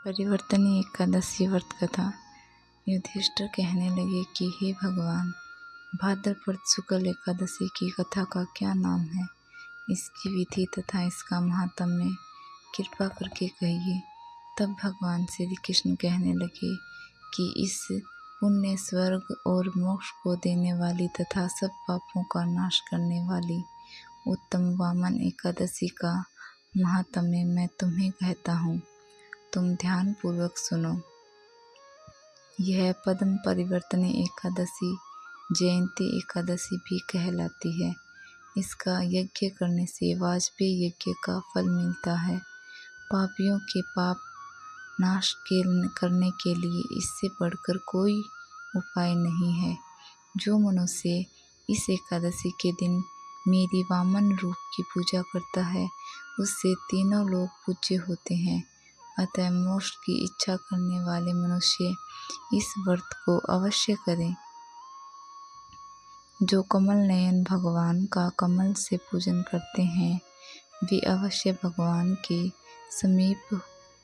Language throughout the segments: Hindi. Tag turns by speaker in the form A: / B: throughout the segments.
A: परिवर्तनीय एकादशी व्रत कथा। युधिष्ठिर कहने लगे कि हे भगवान, भाद्रपद शुक्ल एकादशी की कथा का क्या नाम है, इसकी विधि तथा इसका महात्म्य कृपा करके कहिए। तब भगवान श्री कृष्ण कहने लगे कि इस पुण्य, स्वर्ग और मोक्ष को देने वाली तथा सब पापों का नाश करने वाली उत्तम वामन एकादशी का महात्म्य मैं तुम्हें कहता हूँ। तुम ध्यान पूर्वक सुनो। यह पद्म परिवर्तनी एकादशी जयंती एकादशी भी कहलाती है। इसका यज्ञ करने से वाजपेय यज्ञ का फल मिलता है। पापियों के पाप नाश करने के लिए इससे बढ़कर कोई उपाय नहीं है। जो मनुष्य इस एकादशी के दिन मेरी वामन रूप की पूजा करता है, उससे तीनों लोग पूज्य होते हैं। अतः मोक्ष की इच्छा करने वाले मनुष्य इस व्रत को अवश्य करें। जो कमल नयन भगवान का कमल से पूजन करते हैं, वे अवश्य भगवान के समीप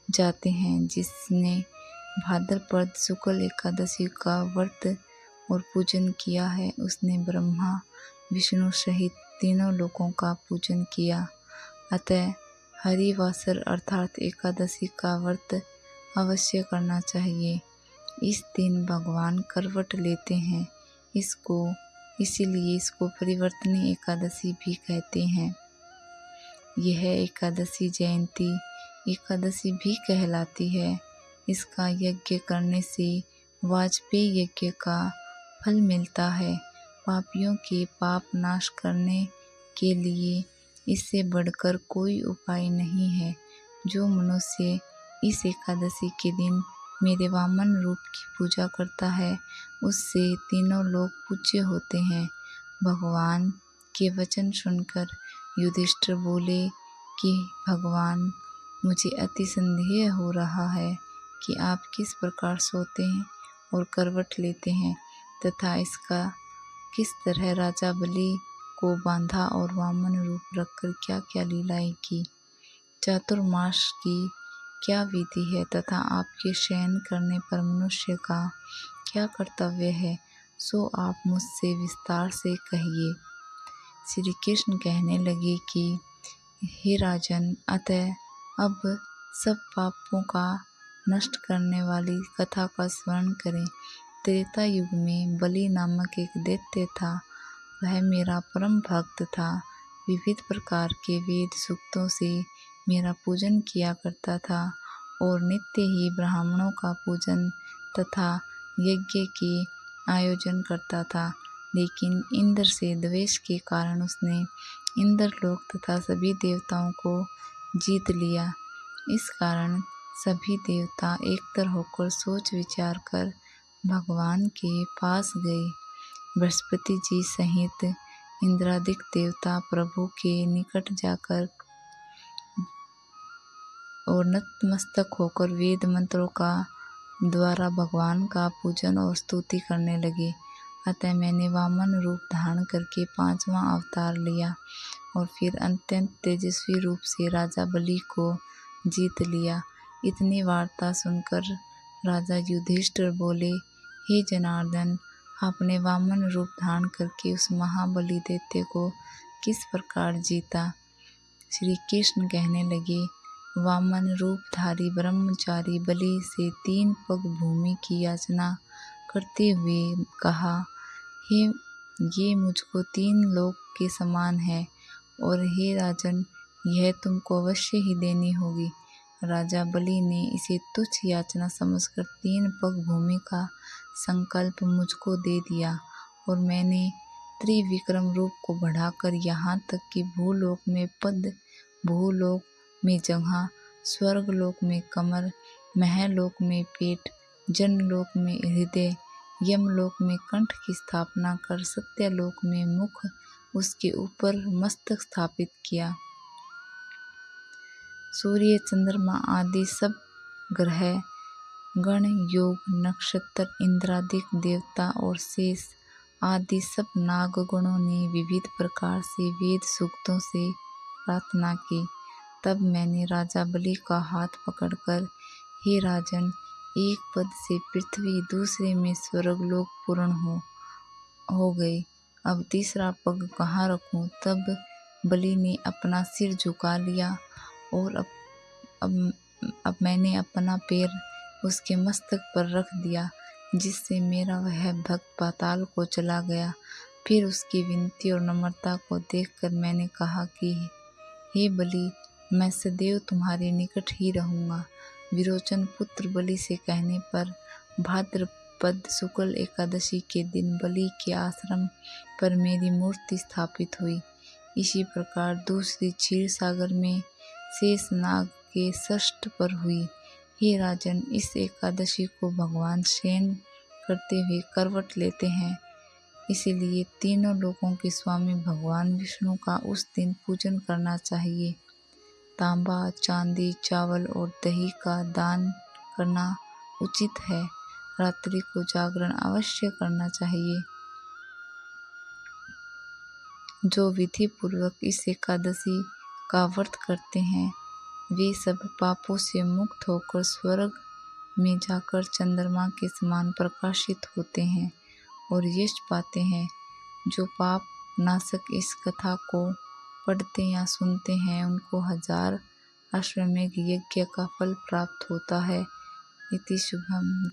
A: जाते हैं। जिसने भाद्रपद शुक्ल एकादशी का व्रत और पूजन किया है, उसने ब्रह्मा विष्णु सहित तीनों लोकों का पूजन किया। अतः हरिवासर अर्थात एकादशी का व्रत अवश्य करना चाहिए। इस दिन भगवान करवट लेते हैं, इसीलिए इसको परिवर्तनीय एकादशी भी कहते हैं। यह एकादशी जयंती एकादशी भी कहलाती है। इसका यज्ञ करने से वाजपेय यज्ञ का फल मिलता है। पापियों के पाप नाश करने के लिए इससे बढ़कर कोई उपाय नहीं है। जो मनुष्य इस एकादशी के दिन मेरे वामन रूप की पूजा करता है, उससे तीनों लोग पूज्य होते हैं। भगवान के वचन सुनकर युधिष्ठिर बोले कि भगवान, मुझे अति संदेह हो रहा है कि आप किस प्रकार सोते हैं और करवट लेते हैं तथा इसका किस तरह राजा बलि को बांधा और वामन रूप रखकर क्या क्या लीलाएं की। चातुर्मास की क्या विधि है तथा आपके शयन करने पर मनुष्य का क्या कर्तव्य है, सो आप मुझसे विस्तार से कहिए। श्री कृष्ण कहने लगे कि हे राजन, अतः अब सब पापों का नष्ट करने वाली कथा का स्मरण करें। त्रेता युग में बलि नामक एक दैत्य था। वह मेरा परम भक्त था। विविध प्रकार के वेद सूक्तों से मेरा पूजन किया करता था और नित्य ही ब्राह्मणों का पूजन तथा यज्ञ के आयोजन करता था। लेकिन इंद्र से द्वेष के कारण उसने इंद्रलोक तथा सभी देवताओं को जीत लिया। इस कारण सभी देवता एकतर होकर सोच विचार कर भगवान के पास गए। बृहस्पति जी सहित इंद्रादिक देवता प्रभु के निकट जाकर और नतमस्तक होकर वेद मंत्रों का द्वारा भगवान का पूजन और स्तुति करने लगे। अतः मैंने वामन रूप धारण करके 5वां अवतार लिया और फिर अत्यंत तेजस्वी रूप से राजा बलि को जीत लिया। इतनी वार्ता सुनकर राजा युधिष्ठिर बोले, हे जनार्दन, आपने वामन रूप धारण करके उस महाबली दैत्य को किस प्रकार जीता। श्री कृष्ण कहने लगे, वामन रूपधारी ब्रह्मचारी बलि से 3 पग भूमि की याचना करते हुए कहा, हे ये मुझको 3 लोक के समान है और हे राजन, यह तुमको अवश्य ही देनी होगी। राजा बलि ने इसे तुच्छ याचना समझकर 3 पग भूमि का संकल्प मुझको दे दिया और मैंने त्रिविक्रम रूप को बढ़ाकर यहाँ तक कि भूलोक में पद, भूलोक में जगह, स्वर्गलोक में कमर, महलोक में पेट, जनलोक में हृदय, यमलोक में कंठ की स्थापना कर सत्यलोक में मुख, उसके ऊपर मस्तक स्थापित किया। सूर्य, चंद्रमा आदि सब ग्रह, गण, योग, नक्षत्र, इंद्रादिक देवता और शेष आदि सब नागगणों ने विविध प्रकार से वेद सूक्तों से प्रार्थना की। तब मैंने राजा बलि का हाथ पकड़कर, हे राजन, एक पद से पृथ्वी, दूसरे में स्वर्गलोक पूर्ण हो गए। अब तीसरा पग कहाँ रखूं? तब बलि ने अपना सिर झुका लिया और अब मैंने अपना पैर उसके मस्तक पर रख दिया, जिससे मेरा वह भक्त पाताल को चला गया। फिर उसकी विनती और नम्रता को देखकर मैंने कहा कि हे बलि, मैं सदैव तुम्हारे निकट ही रहूंगा। विरोचन पुत्र बलि से कहने पर भाद्रपद शुक्ल एकादशी के दिन बलि के आश्रम पर मेरी मूर्ति स्थापित हुई। इसी प्रकार दूसरी क्षीर सागर में शेषनाग के षष्ठ पर हुई। हे राजन, इस एकादशी को भगवान शयन करते हुए करवट लेते हैं, इसीलिए तीनों लोकों के स्वामी भगवान विष्णु का उस दिन पूजन करना चाहिए। तांबा, चांदी, चावल और दही का दान करना उचित है। रात्रि को जागरण अवश्य करना चाहिए। जो विधि पूर्वक इस एकादशी का व्रत करते हैं, वे सब पापों से मुक्त होकर स्वर्ग में जाकर चंद्रमा के समान प्रकाशित होते हैं और यश पाते हैं। जो पाप नाशक इस कथा को पढ़ते या सुनते हैं, उनको 1000 अश्वमेध यज्ञ का फल प्राप्त होता है। इति शुभम।